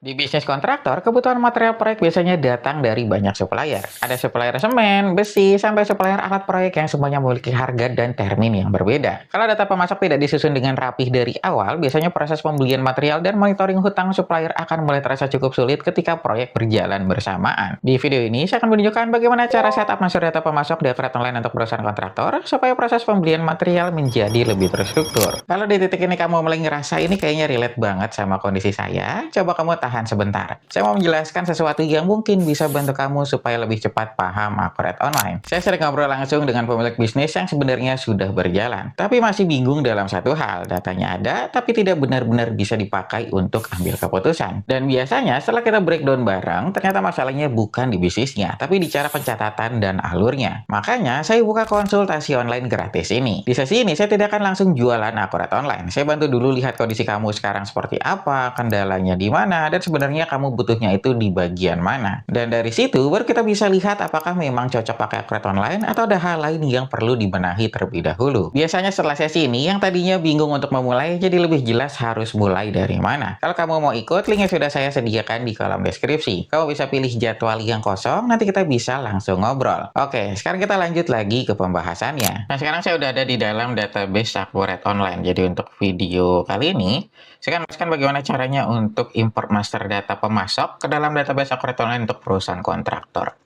Di bisnis kontraktor, kebutuhan material proyek biasanya datang dari banyak supplier. Ada supplier semen, besi, sampai supplier alat proyek yang semuanya memiliki harga dan termin yang berbeda. Kalau data pemasok tidak disusun dengan rapih dari awal, biasanya proses pembelian material dan monitoring hutang supplier akan mulai terasa cukup sulit ketika proyek berjalan bersamaan. Di video ini, saya akan menunjukkan bagaimana cara setup masuk data pemasok di Avret Online untuk perusahaan kontraktor, supaya proses pembelian material menjadi lebih terstruktur. Kalau di titik ini kamu mulai ngerasa ini kayaknya relate banget sama kondisi saya, coba kamu tahan sebentar. Saya mau menjelaskan sesuatu yang mungkin bisa bantu kamu supaya lebih cepat paham Avret Online. Saya sering ngobrol langsung dengan pemilik bisnis yang sebenarnya sudah berjalan, tapi masih bingung dalam satu hal. Datanya ada, tapi tidak benar-benar bisa dipakai untuk ambil keputusan. Dan biasanya setelah kita breakdown bareng, ternyata masalahnya bukan di bisnisnya, tapi di cara pencatatan dan alurnya. Makanya saya buka konsultasi online gratis ini. Di sesi ini saya tidak akan langsung jualan Avret Online. Saya bantu dulu lihat kondisi kamu sekarang seperti apa, kendalanya di mana, dan sebenarnya kamu butuhnya itu di bagian mana. Dan dari situ baru kita bisa lihat apakah memang cocok pakai Avret Online atau ada hal lain yang perlu dibenahi terlebih dahulu. Biasanya setelah sesi ini, yang tadinya bingung untuk memulai jadi lebih jelas harus mulai dari mana. Kalau kamu mau ikut, linknya sudah saya sediakan di kolom deskripsi. Kamu bisa pilih jadwal yang kosong, nanti kita bisa langsung ngobrol. Oke, sekarang kita lanjut lagi ke pembahasannya. Nah, sekarang saya udah ada di dalam database Avret Online. Jadi untuk video kali ini, saya akan menjelaskan bagaimana caranya untuk import master data pemasok ke dalam database Avret Online untuk perusahaan kontraktor.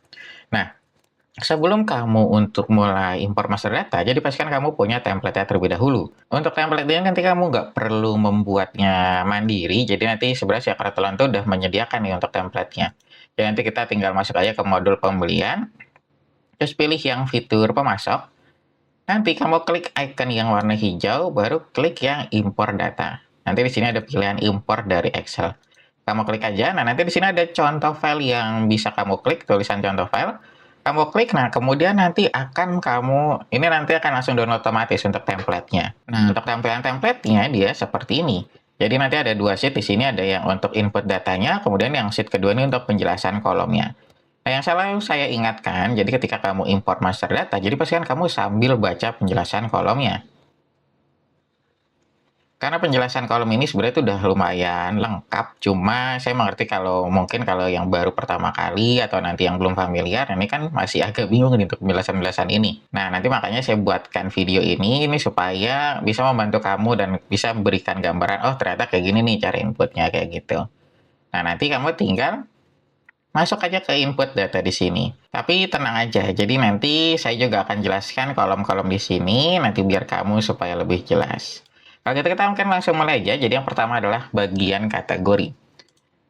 Nah, sebelum kamu untuk mulai import master data, jadi pastikan kamu punya template-nya terlebih dahulu. Untuk template ini nanti kamu nggak perlu membuatnya mandiri, jadi nanti sebenarnya si Avret Online itu udah menyediakan nih untuk template-nya. Jadi nanti kita tinggal masuk aja ke modul pembelian, terus pilih yang fitur pemasok. Nanti kamu klik icon yang warna hijau, baru klik yang import data. Nanti di sini ada pilihan import dari Excel. Kamu klik aja. Nah, nanti di sini ada contoh file yang bisa kamu klik, tulisan contoh file. Kamu klik, nah kemudian nanti ini nanti akan langsung download otomatis untuk template-nya. Nah, untuk tampilan template-nya dia seperti ini. Jadi nanti ada dua sheet, di sini ada yang untuk input datanya, kemudian yang sheet kedua ini untuk penjelasan kolomnya. Nah, yang selalu saya ingatkan, jadi ketika kamu import master data, jadi pastikan kamu sambil baca penjelasan kolomnya. Karena penjelasan kolom ini sebenarnya itu udah lumayan lengkap, cuma saya mengerti kalau mungkin kalau yang baru pertama kali atau nanti yang belum familiar, ini kan masih agak bingung nih untuk penjelasan-penjelasan ini. Nah, nanti makanya saya buatkan video ini supaya bisa membantu kamu dan bisa memberikan gambaran, oh ternyata kayak gini nih cara inputnya kayak gitu. Nah, nanti kamu tinggal masuk aja ke input data di sini. Tapi tenang aja, jadi nanti saya juga akan jelaskan kolom-kolom di sini, nanti biar kamu supaya lebih jelas. Kalau gitu kita mungkin langsung mulai aja. Jadi yang pertama adalah bagian kategori.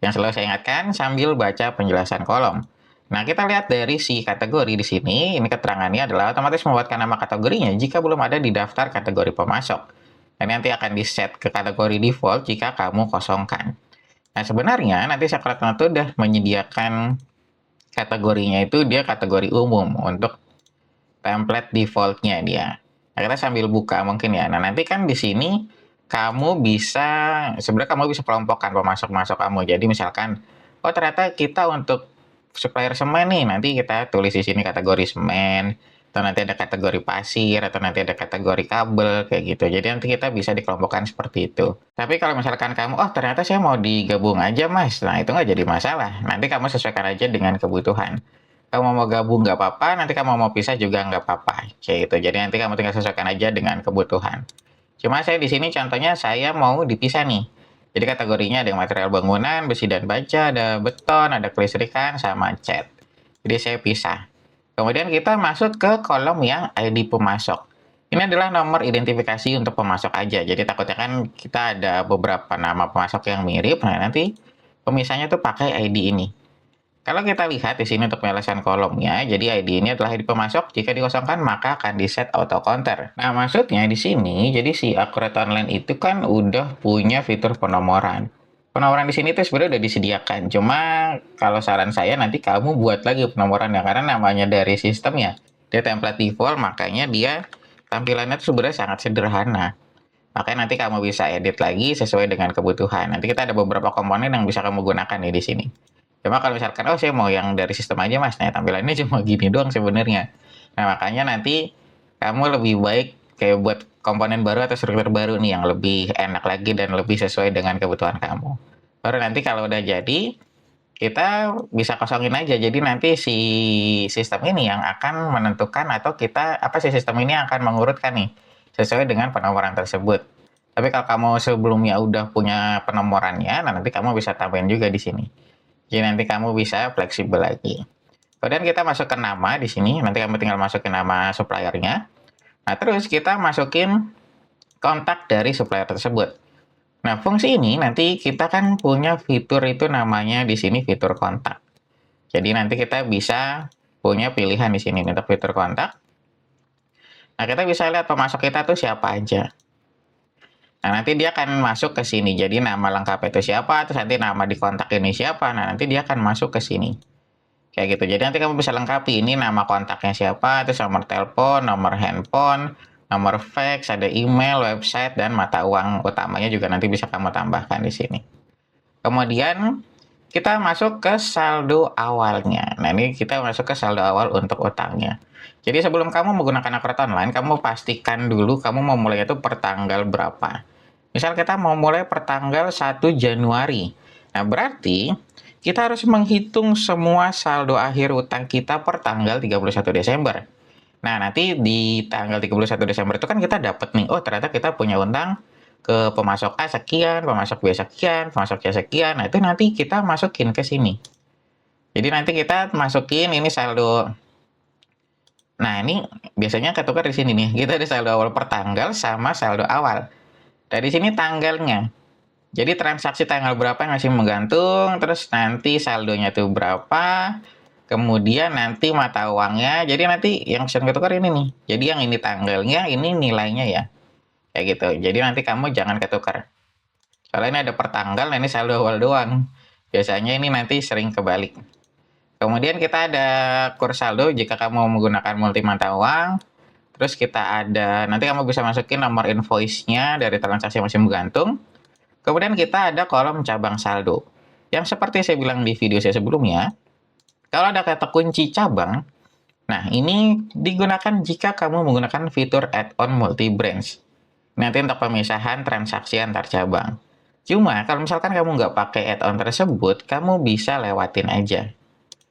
Yang selalu saya ingatkan sambil baca penjelasan kolom. Nah, kita lihat dari si kategori di sini, ini keterangannya adalah otomatis membuatkan nama kategorinya jika belum ada di daftar kategori pemasok. Dan nanti akan di-set ke kategori default jika kamu kosongkan. Nah, sebenarnya nanti Avret itu udah menyediakan kategorinya itu dia kategori umum untuk template defaultnya dia. Nah, kita sambil buka mungkin ya. Nah, nanti kan di sini sebenarnya kamu bisa kelompokkan pemasok-pemasok kamu. Jadi misalkan, oh ternyata kita untuk supplier semen nih, nanti kita tulis di sini kategori semen, atau nanti ada kategori pasir, atau nanti ada kategori kabel, kayak gitu. Jadi nanti kita bisa dikelompokkan seperti itu. Tapi kalau misalkan kamu, oh ternyata saya mau digabung aja mas, nah itu nggak jadi masalah. Nanti kamu sesuaikan aja dengan kebutuhan. Kamu mau gabung nggak apa-apa, nanti kamu mau pisah juga nggak apa-apa, kayak gitu. Jadi nanti kamu tinggal sesuaikan aja dengan kebutuhan. Cuma saya di sini contohnya saya mau dipisah nih. Jadi kategorinya ada yang material bangunan, besi dan baja, ada beton, ada kelistrikan, sama cat. Jadi saya pisah. Kemudian kita masuk ke kolom yang ID pemasok. Ini adalah nomor identifikasi untuk pemasok aja. Jadi takutnya kan kita ada beberapa nama pemasok yang mirip, nah nanti pemisahnya tuh pakai ID ini. Kalau kita lihat di sini untuk penjelasan kolomnya, jadi ID ini adalah ID pemasok. Jika dikosongkan, maka akan di-set auto counter. Nah, maksudnya di sini, jadi si Avret Online itu kan udah punya fitur penomoran. Penomoran di sini tuh sebenarnya udah disediakan. Cuma kalau saran saya nanti kamu buat lagi penomorannya karena namanya dari sistemnya. Dia template default, makanya dia tampilannya tuh sebenarnya sangat sederhana. Makanya nanti kamu bisa edit lagi sesuai dengan kebutuhan. Nanti kita ada beberapa komponen yang bisa kamu gunakan nih di sini. Cuma kalau misalkan, oh saya mau yang dari sistem aja mas, nah tampilannya cuma gini doang sebenarnya. Nah makanya nanti kamu lebih baik kayak buat komponen baru atau struktur baru nih yang lebih enak lagi dan lebih sesuai dengan kebutuhan kamu. Baru nanti kalau udah jadi, kita bisa kosongin aja. Jadi nanti si sistem ini yang akan menentukan atau si sistem ini akan mengurutkan nih sesuai dengan penomoran tersebut. Tapi kalau kamu sebelumnya udah punya penomorannya, nah nanti kamu bisa tambahin juga di sini. Jadi nanti kamu bisa fleksibel lagi. Kemudian kita masukkan nama di sini. Nanti kamu tinggal masukin nama suppliernya. Nah, terus kita masukin kontak dari supplier tersebut. Nah, fungsi ini nanti kita kan punya fitur itu namanya di sini fitur kontak. Jadi nanti kita bisa punya pilihan di sini untuk fitur kontak. Nah, kita bisa lihat pemasok kita tuh siapa aja. Nah, nanti dia akan masuk ke sini. Jadi nama lengkap itu siapa, terus nanti nama di kontak ini siapa. Nah, nanti dia akan masuk ke sini. Kayak gitu. Jadi nanti kamu bisa lengkapi ini nama kontaknya siapa, terus nomor telepon, nomor handphone, nomor fax, ada email, website, dan mata uang utamanya juga nanti bisa kamu tambahkan di sini. Kemudian kita masuk ke saldo awalnya. Nah, ini kita masuk ke saldo awal untuk utangnya. Jadi sebelum kamu menggunakan akun online, kamu pastikan dulu kamu mau mulai itu per tanggal berapa. Misal kita mau mulai per tanggal 1 Januari. Nah, berarti kita harus menghitung semua saldo akhir utang kita per tanggal 31 Desember. Nah, nanti di tanggal 31 Desember itu kan kita dapat nih, oh ternyata kita punya utang ke pemasok A sekian, pemasok B sekian, pemasok C sekian. Nah, itu nanti kita masukin ke sini. Jadi nanti kita masukin ini saldo. Nah, ini biasanya ketukar di sini nih. Kita ada saldo awal per tanggal sama saldo awal. Dari sini tanggalnya. Jadi transaksi tanggal berapa yang masih menggantung, terus nanti saldonya tuh berapa, kemudian nanti mata uangnya. Jadi nanti yang sering ketukar ini nih. Jadi yang ini tanggalnya, ini nilainya ya. Kayak gitu. Jadi nanti kamu jangan ketukar. Soalnya ini ada per tanggal, nah ini saldo awal doang. Biasanya ini nanti sering kebalik. Kemudian kita ada kurs saldo jika kamu menggunakan multi mata uang. Terus kita ada, nanti kamu bisa masukin nomor invoice-nya dari transaksi yang masih menggantung. Kemudian kita ada kolom cabang saldo. Yang seperti saya bilang di video saya sebelumnya, kalau ada kata kunci cabang, nah ini digunakan jika kamu menggunakan fitur add-on multi-branch. Nanti untuk pemisahan transaksi antar cabang. Cuma kalau misalkan kamu nggak pakai add-on tersebut, kamu bisa lewatin aja.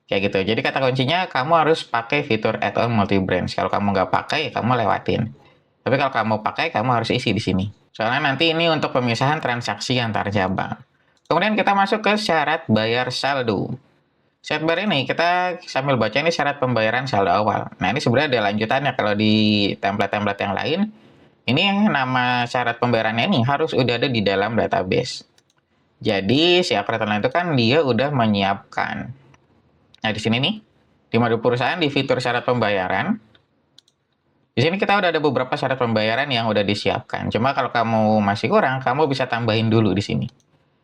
Kayak gitu. Jadi kata kuncinya kamu harus pakai fitur add-on multi-branch. Kalau kamu nggak pakai, kamu lewatin. Tapi kalau kamu pakai, kamu harus isi di sini. Soalnya nanti ini untuk pemisahan transaksi antar cabang. Kemudian kita masuk ke syarat bayar saldo. Syarat bayar ini kita sambil baca ini syarat pembayaran saldo awal. Nah, ini sebenarnya ada lanjutannya kalau di template-template yang lain. Ini nama syarat pembayarannya ini harus udah ada di dalam database. Jadi si operator lain itu kan dia udah menyiapkan. Nah, di sini nih, di mode perusahaan di fitur syarat pembayaran. Di sini kita udah ada beberapa syarat pembayaran yang udah disiapkan. Cuma kalau kamu masih kurang, kamu bisa tambahin dulu di sini.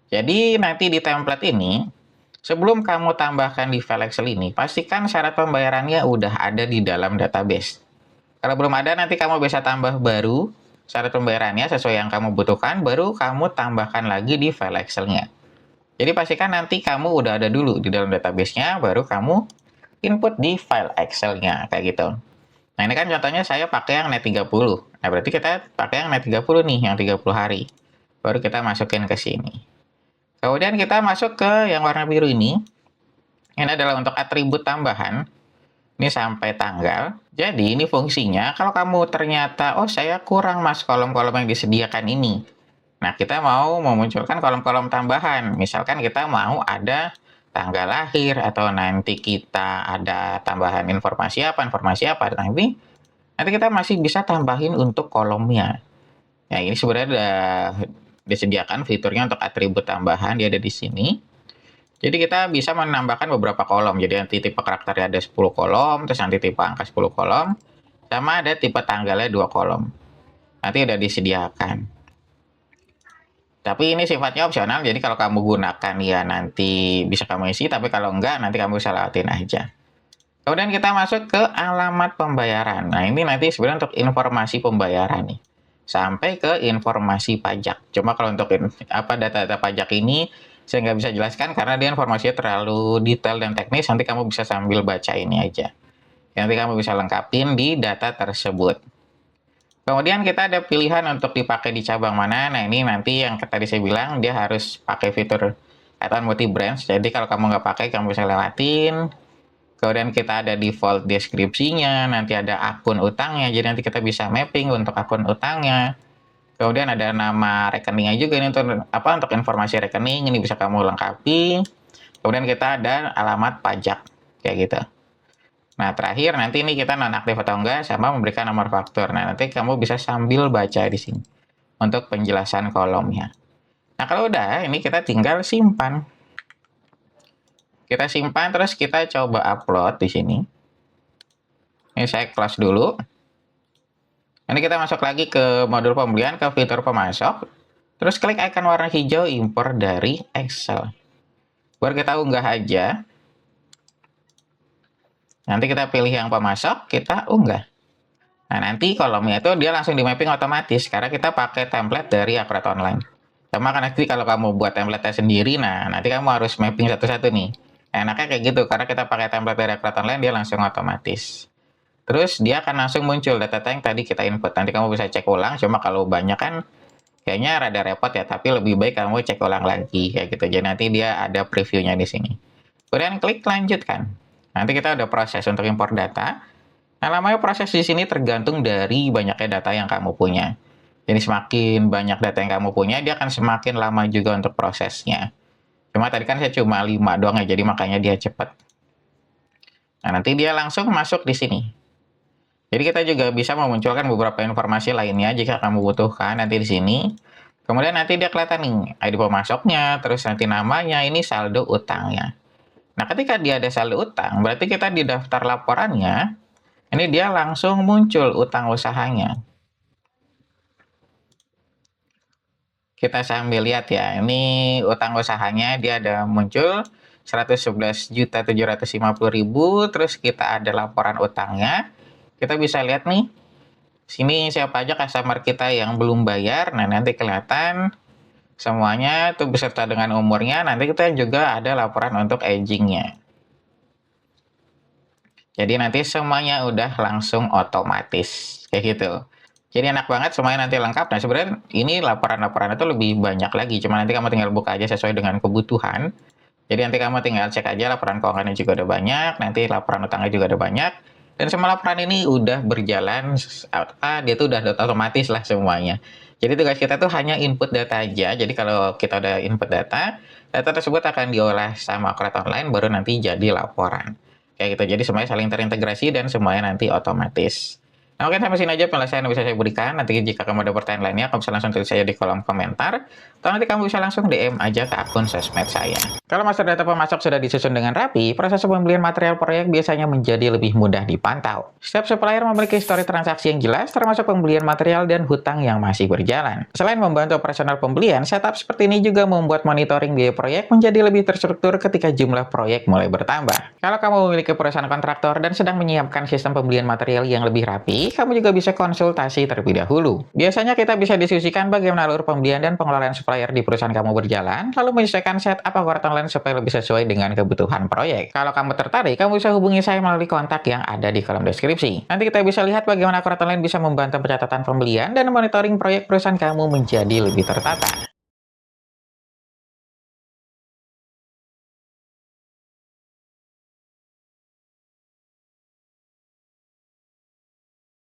Jadi nanti di template ini, sebelum kamu tambahkan di file Excel ini, pastikan syarat pembayarannya udah ada di dalam database. Kalau belum ada, nanti kamu bisa tambah baru syarat pembayarannya sesuai yang kamu butuhkan, baru kamu tambahkan lagi di file Excel-nya. Jadi pastikan nanti kamu udah ada dulu di dalam database-nya, baru kamu input di file Excel-nya, kayak gitu. Nah, ini kan contohnya saya pakai yang net 30. Nah, berarti kita pakai yang net 30 nih, yang 30 hari. Baru kita masukin ke sini. Kemudian kita masuk ke yang warna biru ini. Ini adalah untuk atribut tambahan. Ini sampai tanggal. Jadi ini fungsinya, kalau kamu ternyata, oh saya kurang mas kolom-kolom yang disediakan ini. Nah, kita mau memunculkan kolom-kolom tambahan. Misalkan kita mau ada tanggal lahir, atau nanti kita ada tambahan informasi apa. Nanti kita masih bisa tambahin untuk kolomnya. Nah, ini sebenarnya udah disediakan fiturnya untuk atribut tambahan, dia ada di sini. Jadi kita bisa menambahkan beberapa kolom. Jadi nanti tipe karakternya ada 10 kolom, terus nanti tipe angka 10 kolom, sama ada tipe tanggalnya 2 kolom. Nanti udah disediakan. Tapi ini sifatnya opsional, jadi kalau kamu gunakan ya nanti bisa kamu isi, tapi kalau enggak nanti kamu bisa lewatin aja. Kemudian kita masuk ke alamat pembayaran. Nah, ini nanti sebenarnya untuk informasi pembayaran nih. Sampai ke informasi pajak. Cuma kalau untuk data-data pajak ini saya nggak bisa jelaskan karena dia informasinya terlalu detail dan teknis, nanti kamu bisa sambil baca ini aja. Nanti kamu bisa lengkapin di data tersebut. Kemudian kita ada pilihan untuk dipakai di cabang mana. Nah, ini nanti yang tadi saya bilang dia harus pakai fitur add-on multi branch. Jadi kalau kamu nggak pakai, kamu bisa lewatin. Kemudian kita ada default deskripsinya, nanti ada akun utangnya, jadi nanti kita bisa mapping untuk akun utangnya. Kemudian ada nama rekeningnya juga, ini untuk informasi rekening, ini bisa kamu lengkapi. Kemudian kita ada alamat pajak, kayak gitu. Nah, terakhir nanti ini kita nonaktif atau enggak, sama memberikan nomor faktur. Nah, nanti kamu bisa sambil baca di sini untuk penjelasan kolomnya. Nah, kalau udah, ini kita tinggal simpan. Kita simpan, terus kita coba upload di sini. Ini saya close dulu. Ini kita masuk lagi ke modul pembelian, ke fitur pemasok. Terus klik icon warna hijau impor dari Excel. Baru kita unggah aja. Nanti kita pilih yang pemasok, kita unggah. Nah, nanti kolomnya itu dia langsung di mapping otomatis, karena kita pakai template dari Akurat Online. Cuma kan nanti kalau kamu buat template sendiri, nah nanti kamu harus mapping satu-satu nih. Enaknya kayak gitu, karena kita pakai template dari Akurat Online, dia langsung otomatis. Terus dia akan langsung muncul data yang tadi kita input. Nanti kamu bisa cek ulang, cuma kalau banyak kan kayaknya rada repot ya, tapi lebih baik kamu cek ulang lagi, kayak gitu. Jadi nanti dia ada previewnya di sini. Kemudian klik lanjutkan. Nanti kita udah proses untuk impor data. Nah, namanya proses di sini tergantung dari banyaknya data yang kamu punya. Jadi semakin banyak data yang kamu punya, dia akan semakin lama juga untuk prosesnya. Cuma tadi kan saya cuma 5 doang ya, jadi makanya dia cepat. Nah, nanti dia langsung masuk di sini. Jadi kita juga bisa memunculkan beberapa informasi lainnya jika kamu butuhkan nanti di sini. Kemudian nanti dia kelihatan nih, ID pemasoknya, terus nanti namanya, ini saldo utangnya. Nah, ketika dia ada saldo utang, berarti kita di daftar laporannya, ini dia langsung muncul utang usahanya. Kita sambil lihat ya, ini utang usahanya dia ada muncul 111.750.000, terus kita ada laporan utangnya. Kita bisa lihat nih, sini siapa aja customer kita yang belum bayar. Nah, nanti kelihatan semuanya itu beserta dengan umurnya. Nanti kita juga ada laporan untuk agingnya. Jadi nanti semuanya udah langsung otomatis kayak gitu. Jadi enak banget, semuanya nanti lengkap. Nah, sebenarnya ini laporan-laporan itu lebih banyak lagi. Cuma nanti kamu tinggal buka aja sesuai dengan kebutuhan. Jadi nanti kamu tinggal cek aja laporan keuangannya juga ada banyak. Nanti laporan utangnya juga ada banyak. Dan semua laporan ini udah berjalan, dia tuh udah otomatis lah semuanya. Jadi tugas kita tuh hanya input data aja. Jadi kalau kita udah input data, data tersebut akan diolah sama Akurat Online, baru nanti jadi laporan. Kayak gitu, jadi semuanya saling terintegrasi dan semuanya nanti otomatis. Nah, oke, sampai sini aja penjelasan yang bisa saya berikan. Nanti jika kamu ada pertanyaan lainnya, kamu bisa langsung tulis saja di kolom komentar. Atau nanti kamu bisa langsung DM aja ke akun sosmed saya. Kalau master data pemasok sudah disusun dengan rapi, proses pembelian material proyek biasanya menjadi lebih mudah dipantau. Setiap supplier memiliki histori transaksi yang jelas, termasuk pembelian material dan hutang yang masih berjalan. Selain membantu operasional pembelian, setup seperti ini juga membuat monitoring biaya proyek menjadi lebih terstruktur ketika jumlah proyek mulai bertambah. Kalau kamu memiliki perusahaan kontraktor dan sedang menyiapkan sistem pembelian material yang lebih rapi, kamu juga bisa konsultasi terlebih dahulu. Biasanya kita bisa diskusikan bagaimana alur pembelian dan pengelolaan supplier di perusahaan kamu berjalan, lalu menyesuaikan setup Akurat Online supaya lebih sesuai dengan kebutuhan proyek. Kalau kamu tertarik, kamu bisa hubungi saya melalui kontak yang ada di kolom deskripsi. Nanti kita bisa lihat bagaimana Akurat Online bisa membantu pencatatan pembelian dan monitoring proyek perusahaan kamu menjadi lebih tertata.